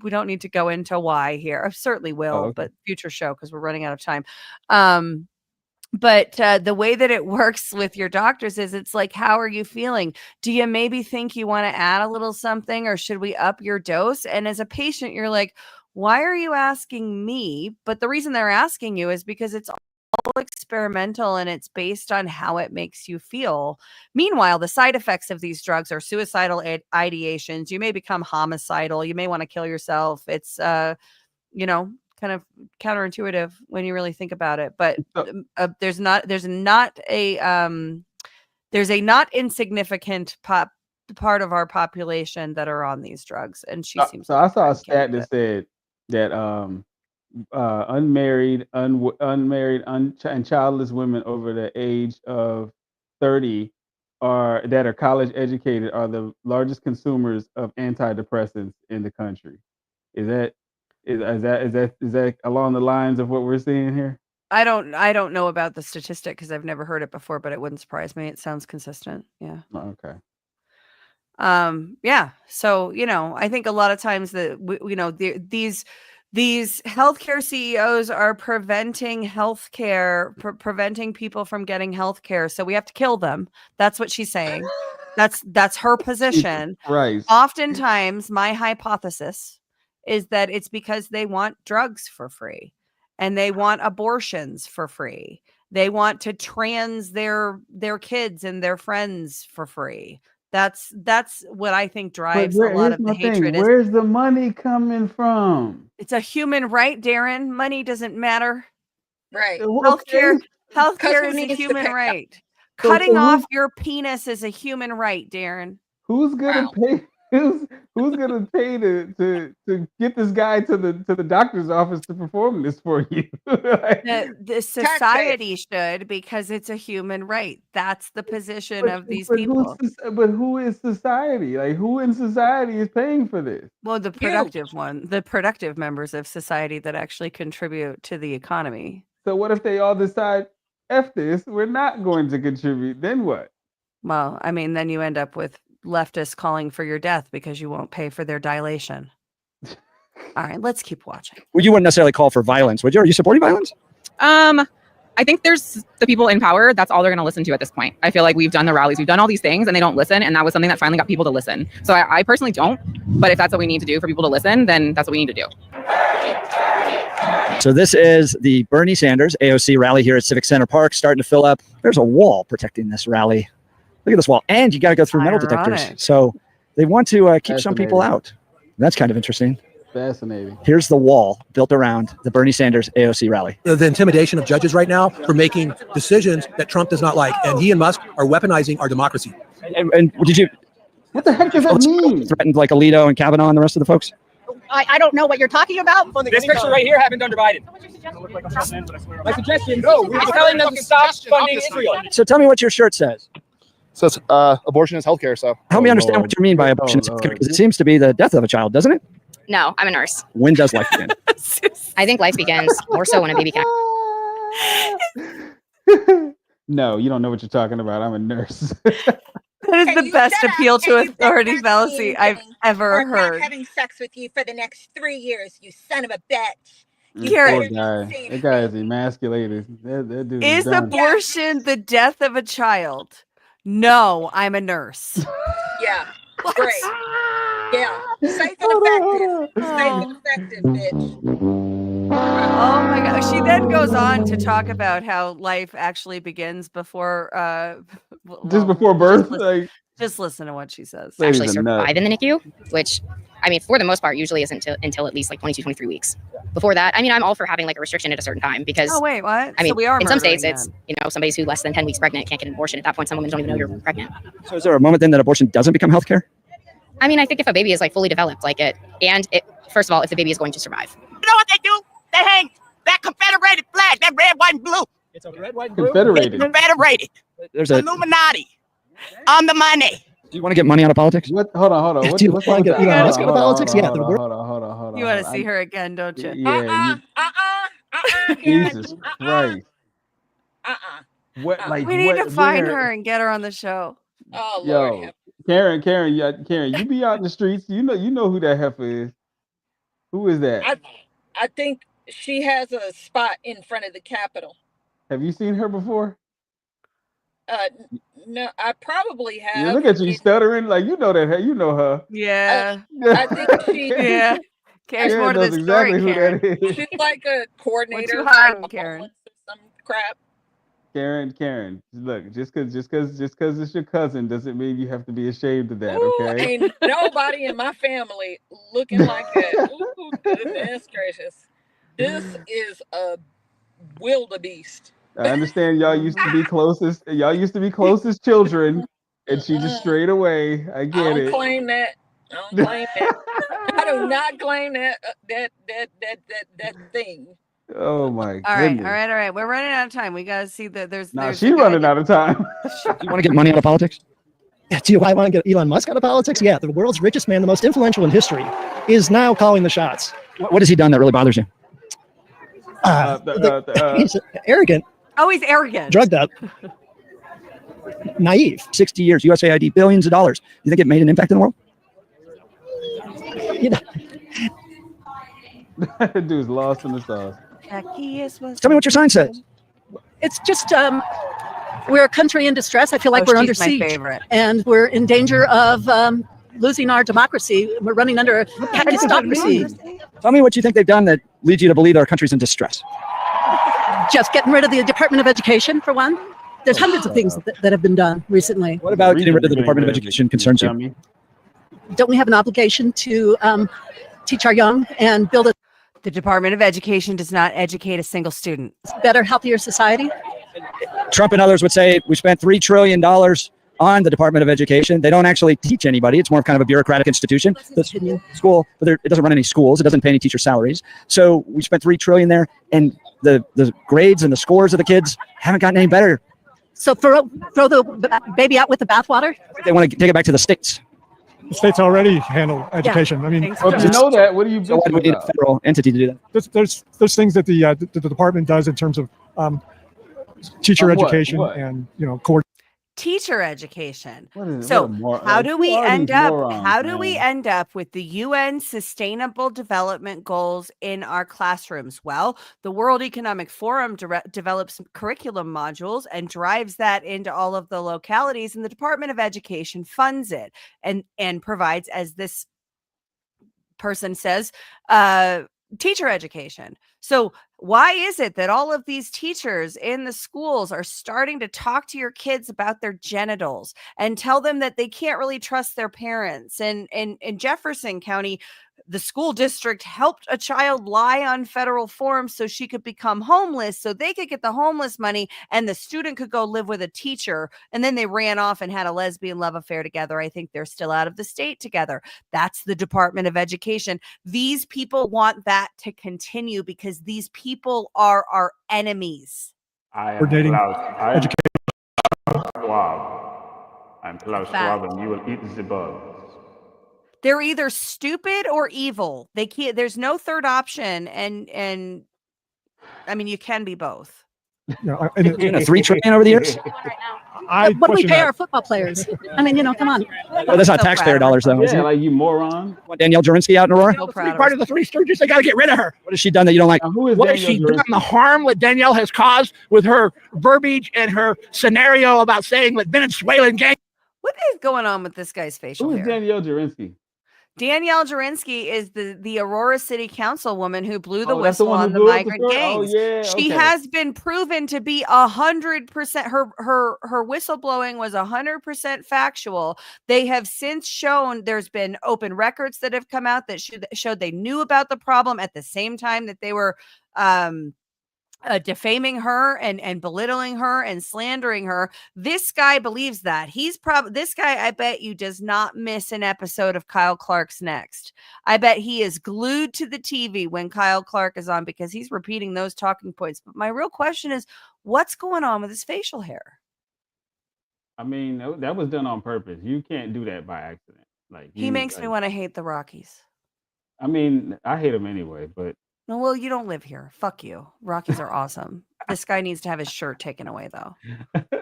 We don't need to go into why here. I certainly will, but future show because we're running out of time. But the way that it works with your doctors is it's like, how are you feeling? Do you maybe think you want to add a little something, or should we up your dose? And as a patient, you're like, why are you asking me? But the reason they're asking you is because it's all experimental and it's based on how it makes you feel. Meanwhile, the side effects of these drugs are suicidal ideations. You may become homicidal. You may want to kill yourself. It's, kind of counterintuitive when you really think about it. But there's a not insignimarried part of our population that are on these drugs, and she seems. So I saw a stat that said that unmarried and childless women over the age of 30 that are college educated are the largest consumers of antidepressants in the country. Is that along the lines of what we're seeing here? I don't know about the statistic because I've never heard it before, but it wouldn't surprise me. It sounds consistent. Yeah. Okay. So, I think a lot of times that, these healthcare CEOs are preventing healthcare, preventing people from getting healthcare. So we have to kill them. That's what she's saying. That's her position. Right. Oftentimes my hypothesis is that it's because they want drugs for free and they want abortions for free. They want to trans their kids and their friends for free. That's what I think drives a lot of the hatred. Where's the money coming from? It's a human right, Darren. Money doesn't matter. Right. Healthcare is a human right. Cutting off your penis is a human right, Darren. Who's gonna pay? Who's gonna pay to get this guy to the doctor's office to perform this for you? The society should, because it's a human right. That's the position of these people. But who is society? Like, who in society is paying for this? Well, the productive members of society that actually contribute to the economy. So what if they all decide, F this, we're not going to contribute? Then what? Well, I mean, then you end up with leftists calling for your death because you won't pay for their dilation. All right, let's keep watching. Well, you wouldn't necessarily call for violence, would you? Are you supporting violence? I think there's the people in power. That's all they're going to listen to at this point. I feel like we've done the rallies, we've done all these things, and they don't listen. And that was something that finally got people to listen. So I personally don't. But if that's what we need to do for people to listen, then that's what we need to do. So this is the Bernie Sanders AOC rally here at Civic Center Park, starting to fill up. There's a wall protecting this rally. Look at this wall. And you got to go through metal detectors. So they want to keep some people out. That's kind of interesting. Fascinating. Here's the wall built around the Bernie Sanders AOC rally. The intimidation of judges right now for making decisions that Trump does not like. And he and Musk are weaponizing our democracy. And did you... What the heck does that mean? Threatened like Alito and Kavanaugh and the rest of the folks? I don't know what you're talking about. This picture right here happened under Biden. My suggestion is telling them to stop funding Israel. So tell me what your shirt says. So it's, abortion is healthcare. So help me understand what you mean by abortion is healthcare, because it seems to be the death of a child, doesn't it? No, I'm a nurse. When does life begin? I think life begins more so when a baby counts. No, you don't know what you're talking about. I'm a nurse. That is the best appeal to authority fallacy I've ever heard. Not having sex with you for the next 3 years, you son of a bitch. Poor guy. That guy is emasculated. That dude is abortion the death of a child? No, I'm a nurse. Yeah. Great. Yeah. Safe and effective. Safe and effective, bitch. Oh my God. She then goes on to talk about how life actually begins before Just before birth. Just listen to what she says. Actually survive in the NICU, which I mean, for the most part, usually isn't until at least like 22, 23 weeks. Before that, I mean, I'm all for having like a restriction at a certain time because. Oh wait, what? I mean, so we are in some states, murdering it's them. somebody who's less than 10 weeks pregnant can't get an abortion. At that point, some women don't even know you're pregnant. So is there a moment then that abortion doesn't become healthcare? I mean, I think if a baby is like fully developed, first of all, if the baby is going to survive. You know what they do? They hang that Confederated flag, that red, white, and blue. It's a red, white, and blue. Confederated. Confederated. There's a. Illuminati. On the money. Do you want to get money out of politics? What? Hold on. Do you want to get Elon Musk out of politics? Yeah. Hold on. You want to see her again, don't you? Yeah. Jesus Christ. What? Like we need to find where? her and get her on the show. Oh Lord. Yo, Karen, you be out in the streets. You know who that heifer is. Who is that? I think she has a spot in front of the Capitol. Have you seen her before? No, I probably have. Yeah, look at you stuttering, like you know her. Yeah. I think she. Yeah. Cares more to knows this story, exactly who Karen. that is. She's like a coordinator. What you hiding, Karen? Some crap. Karen, look, just cause it's your cousin doesn't mean you have to be ashamed of that, okay? Ain't nobody in my family looking like that. Ooh, goodness gracious. This is a wildebeest. I understand y'all used to be closest. Y'all used to be closest children, and she just strayed away. I get I don't it. claim that. I don't claim that. I do not claim that thing. Oh my All right, goodness. all right. We're running out of time. We got to see that there's. Nah, there's she running out of time. Do you want to get money out of politics? Do I want to get Elon Musk out of politics? Yeah, the world's richest man, the most influential in history, is now calling the shots. What has he done that really bothers you? He's arrogant, Oh, he's arrogant. drugged up, naive. 60 years, USAID, billions of dollars. You think it made an impact in the world? You know, That dude's lost in the sauce. Tell me what your sign says. It's just we're a country in distress. I feel like Oh, we're under she's my siege, favorite. and we're in danger of losing our democracy. We're running under Pakistocracy. Tell me what you think they've done that leads you to believe our country's in distress. Just getting rid of the Department of Education, for one. There's hundreds of things that have been done recently. What about getting rid of the Department of Education concerns you? Don't we have an obligation to teach our young and build a The Department of Education does not educate a single student. better, healthier society? Trump and others would say we spent $3 trillion on the Department of Education. They don't actually teach anybody. It's more of kind of a bureaucratic institution. The school, but it doesn't run any schools. It doesn't pay any teacher salaries. So we spent $3 trillion there, and the grades and the scores of the kids haven't gotten any better. So throw the baby out with the bathwater? They want to take it back to the states. The states already handle education. I mean, Well, if you know that, what do you So why do we need a federal entity to do that? there's things that the department does in terms of teacher What? education What? and coordination. Teacher education. What So a mor- how like, do we who are end these up? morons, How do we man? end up with the UN Sustainable Development Goals in our classrooms? Well, the World Economic Forum develops curriculum modules and drives that into all of the localities, and the Department of Education funds it and provides, as this person says, teacher education. So why is it that all of these teachers in the schools are starting to talk to your kids about their genitals and tell them that they can't really trust their parents? And in Jefferson County, the school district helped a child lie on federal forms so she could become homeless, so they could get the homeless money and the student could go live with a teacher. And then they ran off and had a lesbian love affair together. I think they're still out of the state together. That's the Department of Education. These people want that to continue because these people are our enemies. I am Coordinating Klaus Schwab. I'm Klaus Fact. Schwab, and you will eat the bugs. They're either stupid or evil. They can't. There's no third option, and I mean, you can be both. $3 trillion over the years. I What do we question pay that. our football players? I mean, come on. Well, that's not taxpayer dollars, though. is Yeah, it? like you moron. Want Danielle Jurinsky out in Aurora? So proud of Part her. of the Three Stooges, they got to get rid of her. What has she done that you don't like? Now, who is What has Danielle she done? Jurinsky? The harm what Danielle has caused with her verbiage and her scenario about saying that Venezuelan gang. What is going on with this guy's facial Who is hair? Danielle Jurinsky? Danielle Jurinsky is the Aurora City Councilwoman who blew the that's the whistle one who on the blew up the migrant story? Oh, gangs. yeah, She okay. has been proven to be 100%. Her whistleblowing was 100% factual. They have since shown there's been open records that have come out that showed they knew about the problem at the same time that they were defaming her and belittling her and slandering her. This guy believes that. This guy, I bet you, does not miss an episode of Kyle Clark's Next. I bet he is glued to the TV when Kyle Clark is on because he's repeating those talking points. But my real question is, what's going on with his facial hair? I mean, that was done on purpose. You can't do that by accident. Like He makes me want to hate the Rockies. I mean, I hate them anyway, but No, well, you don't live here. Fuck you. Rockies are awesome. This guy needs to have his shirt taken away, though.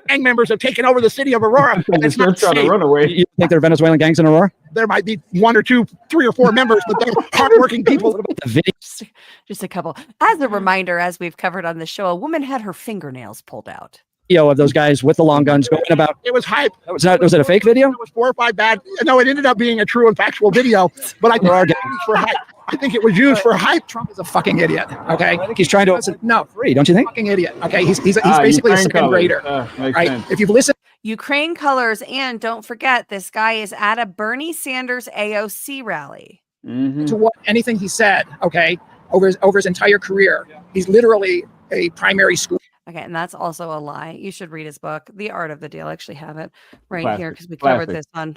Gang members have taken over the city of Aurora. And it's not trying to safe. run away. You think they're Venezuelan gangs in Aurora? There might be 1 or 2, 3 or 4 members, but they're hardworking people. The video. Just a couple. As a reminder, as we've covered on the show, a woman had her fingernails pulled out. Of those guys with the long guns going about. It was hype. Was it a fake video? It was 4 or 5 bad. No, it ended up being a true and factual video. But I think it was used for hype. I think it was used for hype. Trump is a fucking idiot. Okay, I think he's trying to no free. Don't you think? Fucking idiot. Okay, he's basically a Ukraine second colors. grader. Makes Right? sense. If you've listened Ukraine colors, and don't forget, this guy is at a Bernie Sanders AOC rally. to what anything he said, okay, over his entire career, he's literally a primary school. Okay, and that's also a lie. You should read his book, The Art of the Deal. I actually have it right Classic. here because we covered Classic. this on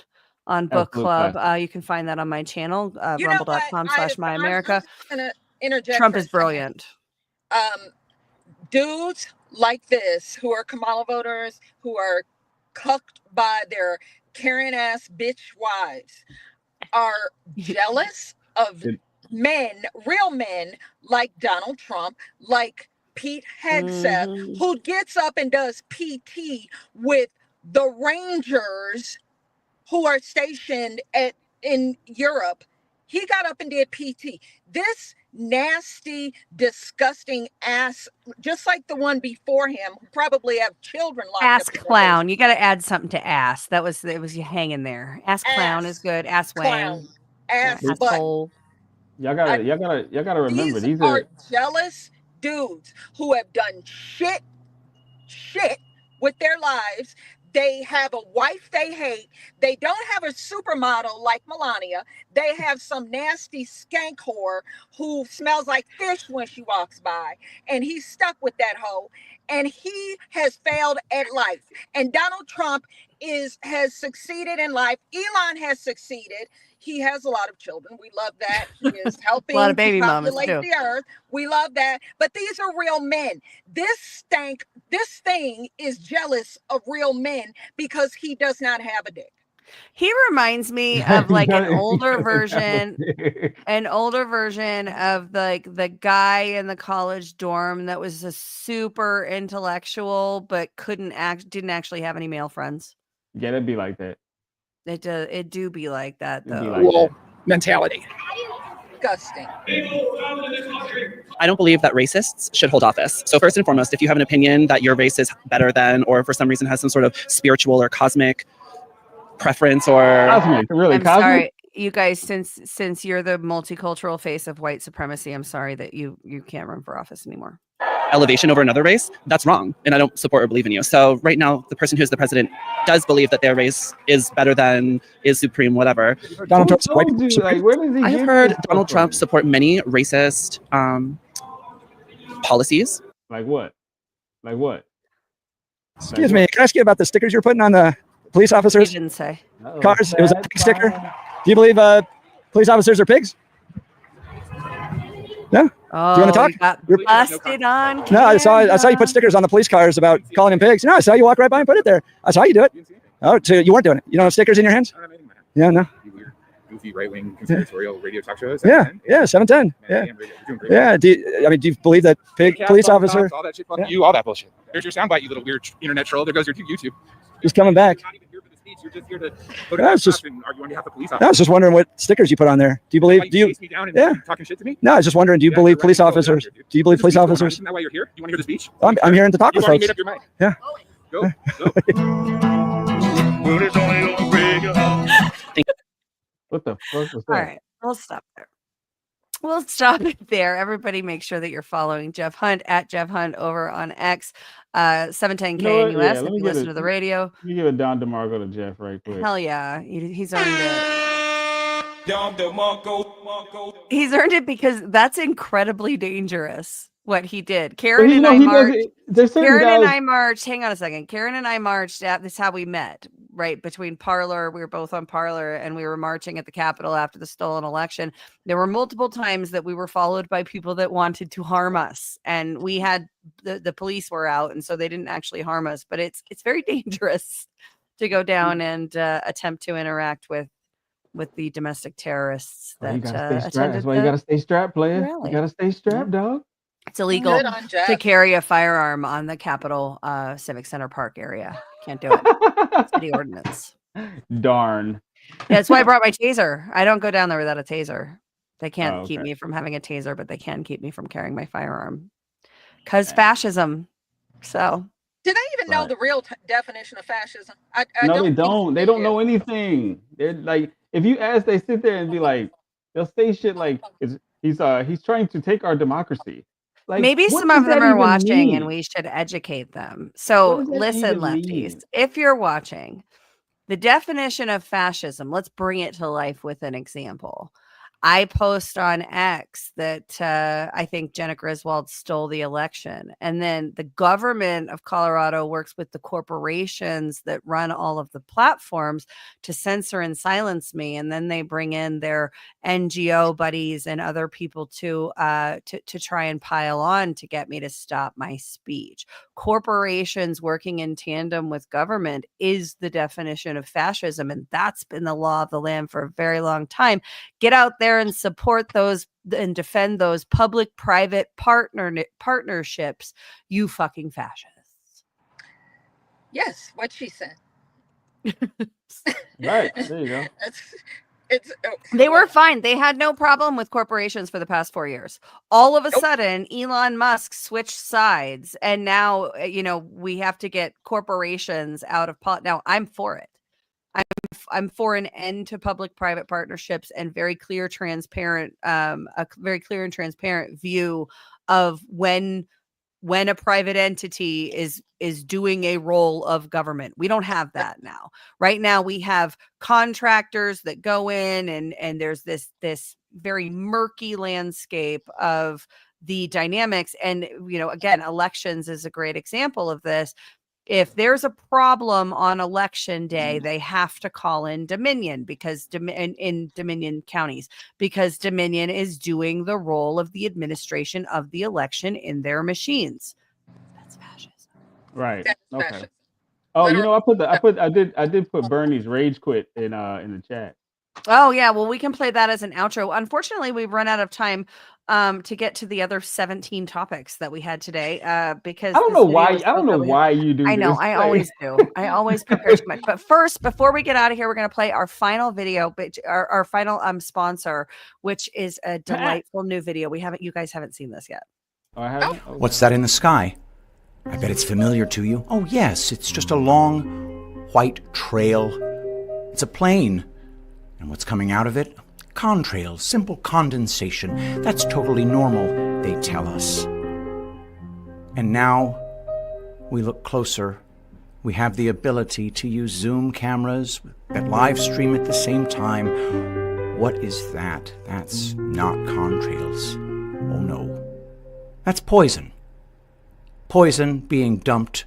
Book Absolute Club. classic. You can find that on my channel, You know what? rumble.com/myamerica. I'm gonna interject. Trump for a is second. brilliant. Dudes like this who are Kamala voters, who are cucked by their Karen ass bitch wives, are jealous of men, real men like Donald Trump, like Pete Hegseth, who gets up and does PT with the Rangers who are stationed in Europe. He got up and did PT. This nasty, disgusting ass, just like the one before him, who probably have children locked Ass up in their clown. You got to add something to ass. It was you hanging there. Ass clown is good. Ass clown, wang. ass butt. Asshole. Y'all gotta remember these are are jealous dudes who have done shit with their lives. They have a wife they hate. They don't have a supermodel like Melania. They have some nasty skank whore who smells like fish when she walks by. And he's stuck with that hoe. And he has failed at life. And Donald Trump has succeeded in life. Elon has succeeded. He has a lot of children. We love that. He is helping A lot of baby mamas, populate too. the earth. We love that. But these are real men. This thing is jealous of real men because he does not have a dick. He reminds me of like an older version of like the guy in the college dorm that was a super intellectual but didn't actually have any male friends. Yeah, it'd be like that. It do be like that It'd be though. like Cool mentality. Disgusting. I don't believe that racists should hold office. So first and foremost, if you have an opinion that your race is better than, or for some reason has some sort of spiritual or cosmic preference or Cosmic, really I'm cosmic. sorry, you guys, since you're the multicultural face of white supremacy, I'm sorry that you can't run for office anymore. elevation over another race, that's wrong. And I don't support or believe in you. So right now, the person who's the president does believe that their race is better than, is supreme, whatever. Donald Trump's white I have heard Donald Trump support many racist policies. Like what? Like what? Excuse me, can I ask you about the stickers you're putting on the police officers' didn't say. cars? It was a pig sticker. Do you believe police officers are pigs? No? Oh, Do you want to talk? you got busted on No, I saw you put stickers on the police cars about calling them pigs. No, I saw you walk right by and put it there. I saw you do it. Oh, so you weren't doing it. You don't have stickers in your hands? Yeah, no. Goofy right-wing conspiratorial radio talk shows. Yeah, 710. Yeah. Yeah. Do you believe that police officer? All that shit, fuck you, all that bullshit. There's your soundbite, you little weird internet troll. There goes your YouTube. He's coming back. You're just here to put I was just- and argue on behalf of police I was officers. just wondering what stickers you put on there. Do you believe? Do you? chase me down and Yeah. talking shit to me? No, I was just wondering. Do you believe police officers? Do you believe police officers? Isn't that why you're here? You want to hear the speech? I'm here to talk You've with already folks. made up your mind. Yeah. Go. What the fuck was that? All right, we'll stop there. We'll stop it there. Everybody make sure that you're following Jeff Hunt at Jeff Hunt over on X, 710 You know what? KNUS Yeah, if let me you get listen it. to the radio. Let me give a Don DeMarco to Jeff right quick. Hell yeah. He's earned it. He's earned it because that's incredibly dangerous what he did. Karen and I marched. There's certain Karen and guys. I marched. Hang on a second. Karen and I marched at this is how we met, right? Between Parler. We were both on Parler and we were marching at the Capitol after the stolen election. There were multiple times that we were followed by people that wanted to harm us. And we had the police were out, and so they didn't actually harm us. But it's very dangerous to go down and attempt to interact with the domestic terrorists Oh, you that gotta stay strapped. attended That's why you gotta stay strapped, player. rally. You gotta stay strapped, dog. It's illegal Good on Jeff. to carry a firearm on the Capitol Civic Center Park area. Can't do it. City ordinance. Darn. Yeah, that's why I brought my taser. I don't go down there without a taser. They can't Oh, keep okay. me from having a taser, but they can keep me from carrying my firearm. Because fascism. So Do they even know the real definition of fascism? I No, don't they think don't. They don't know anything. They're like, if you ask, they sit there and be like, they'll say shit like, he's trying to take our democracy. Like, maybe what some does of them that are even watching mean? and we should educate them. So What does that listen, even lefties, mean? if you're watching, the definition of fascism, let's bring it to life with an example. I post on X that I think Jenna Griswold stole the election. And then the government of Colorado works with the corporations that run all of the platforms to censor and silence me. And then they bring in their NGO buddies and other people to try and pile on to get me to stop my speech. Corporations working in tandem with government is the definition of fascism. And that's been the law of the land for a very long time. Get out there and support those and defend those public-private partnerships, you fucking fascists. Yes, what she said. Right. There you go. They were fine. They had no problem with corporations for the past 4 years. All of a sudden, Elon Musk switched sides, and now we have to get corporations out of politics. Now, I'm for it. I'm for an end to public-private partnerships and very clear, transparent, a very clear and transparent view of when a private entity is doing a role of government. We don't have that now. Right now, we have contractors that go in and there's this very murky landscape of the dynamics. And again, elections is a great example of this. If there's a problem on election day, they have to call in Dominion because in Dominion counties, because Dominion is doing the role of the administration of the election in their machines. That's fascism. Right. That's Okay. fascism. Oh, I did put Bernie's rage quit in the chat. Oh yeah, well we can play that as an outro. Unfortunately, we've run out of time to get to the other 17 topics that we had today because I don't know why you do. I know, this. I always do. I always prepare too much. But first, before we get out of here, we're going to play our final video, our final sponsor, which is a delightful new video. You guys haven't seen this yet. Oh, I haven't? Okay. What's that in the sky? I bet it's familiar to you. Oh yes, it's just a long white trail. It's a plane. And what's coming out of it? Contrails, simple condensation. That's totally normal, they tell us. And now we look closer. We have the ability to use Zoom cameras that live stream at the same time. What is that? That's not contrails. Oh no. That's poison. Poison being dumped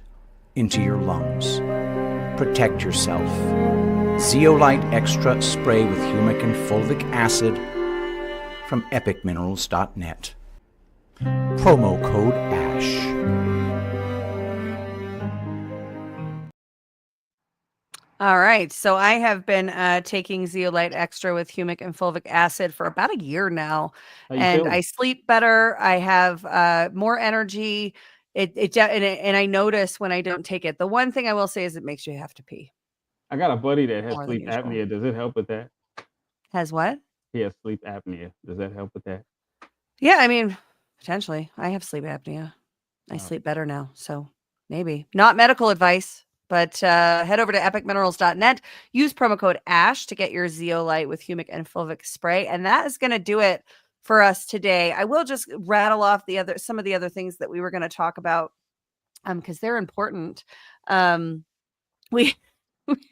into your lungs. Protect yourself. Zeolite Extra Spray with Humic and Fulvic Acid from epicminerals.net. Promo code ASH. All right. So I have been taking Zeolite Extra with Humic and Fulvic Acid for about a year now. And I sleep better. I have more energy. And I notice when I don't take it. The one thing I will say is it makes you have to pee. I got a buddy that has More than sleep usual. apnea. Does it help with that? Has what? He has sleep apnea. Does that help with that? Yeah, I mean, potentially. I have sleep apnea. I sleep better now. So maybe. Not medical advice. But head over to epicminerals.net. Use promo code ASH to get your zeolite with humic and fulvic spray. And that is going to do it for us today. I will just rattle off some of the other things that we were going to talk about because they're important. We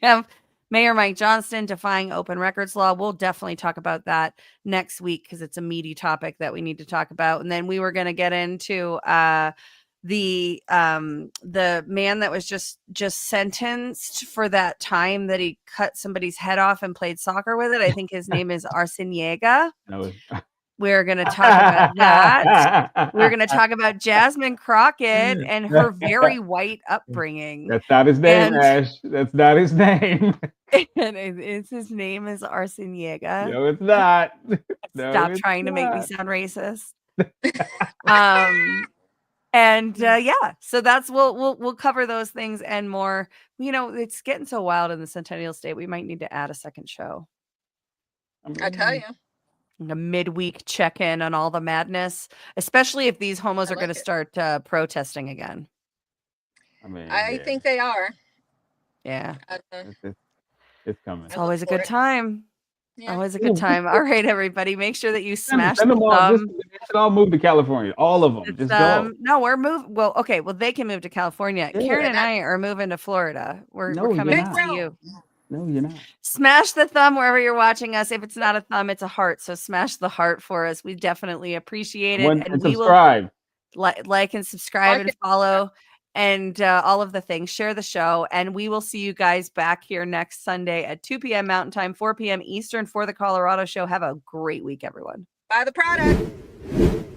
have Mayor Mike Johnston defying open records law. We'll definitely talk about that next week because it's a meaty topic that we need to talk about. And then we were going to get into the man that was just sentenced for that time that he cut somebody's head off and played soccer with it. I think his name is Arciniega. We're going to talk about that. We're going to talk about Jasmine Crockett and her very white upbringing. That's not his name, Ash. That's not his name. And his name is Arciniega. No, it's not. No, Stop trying to make me sound racist. So that's we'll cover those things and more. You know, it's getting so wild in the Centennial State. We might need to add a second show. I tell you. A midweek check-in on all the madness, especially if these homos are going to start protesting again. I think they are. Yeah. It's coming. It's always a good time. Always a good time. All right, everybody, make sure that you smash the them all. thumb. They should all move to California. All of them. Just go. No, we're moving. Well, okay. Well, they can move to California. Yeah. Karen and I are moving to Florida. We're coming to see you. No, you're not. Smash the thumb wherever you're watching us. If it's not a thumb, it's a heart. So smash the heart for us. We definitely appreciate it. And subscribe. Will like and subscribe and follow and all of the things. Share the show. And we will see you guys back here next Sunday at 2 p.m. Mountain Time, 4 p.m. Eastern for the Colorado Show. Have a great week, everyone. Buy the product.